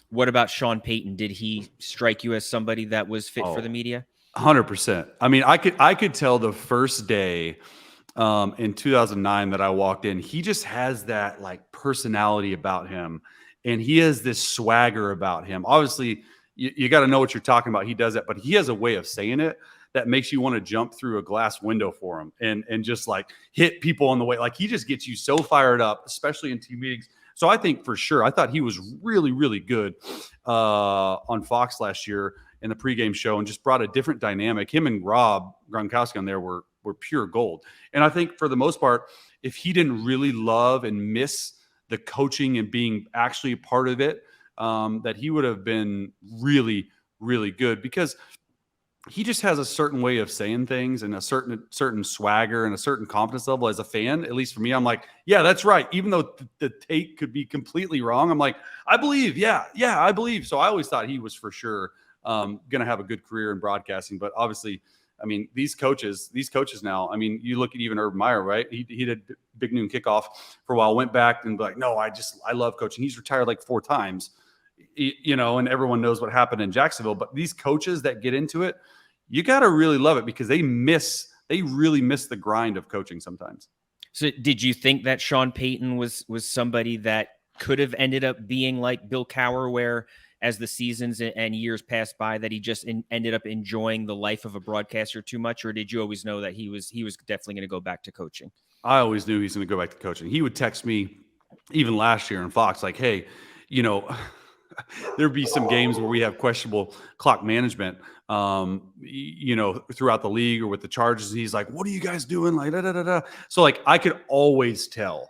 What about Sean Payton? Did he strike you as somebody that was fit for the Oh, media? 100%. I mean, I could tell the first day in 2009 that I walked in, he just has that like personality about him, and he has this swagger about him. Obviously, you got to know what you're talking about. He does that, but he has a way of saying it that makes you want to jump through a glass window for him and just like hit people on the way. Like he just gets you so fired up, especially in team meetings. So I think for sure, I thought he was really, really good on Fox last year in the pregame show and just brought a different dynamic. Him and Rob Gronkowski on there were pure gold. And I think for the most part, if he didn't really love and miss the coaching and being actually a part of it, that he would have been really, really good because he just has a certain way of saying things and a certain swagger and a certain confidence level as a fan. At least for me, I'm like, yeah, that's right. Even though the take could be completely wrong, I'm like, I believe, yeah, I believe. So I always thought he was for sure going to have a good career in broadcasting. But obviously, I mean, these coaches now, I mean, you look at even Urban Meyer, right? He did Big Noon Kickoff for a while, went back and like, no, I love coaching. He's retired like 4 times, and everyone knows what happened in Jacksonville. But these coaches that get into it, you got to really love it because they really miss the grind of coaching sometimes. So did you think that Sean Payton was somebody that could have ended up being like Bill Cowher, where as the seasons and years passed by that he just ended up enjoying the life of a broadcaster too much? Or did you always know that he was definitely going to go back to coaching? I always knew he's going to go back to coaching. He would text me even last year in Fox like, hey, there'd be some games where we have questionable clock management, throughout the league or with the Chargers. He's like, what are you guys doing? Like, da, da, da, da. So like, I could always tell,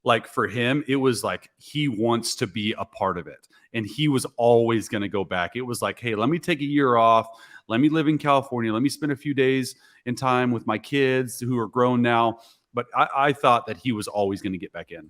like for him, it was like, he wants to be a part of it. And he was always going to go back. It was like, hey, let me take a year off. Let me live in California. Let me spend a few days in time with my kids who are grown now. But I thought that he was always going to get back in.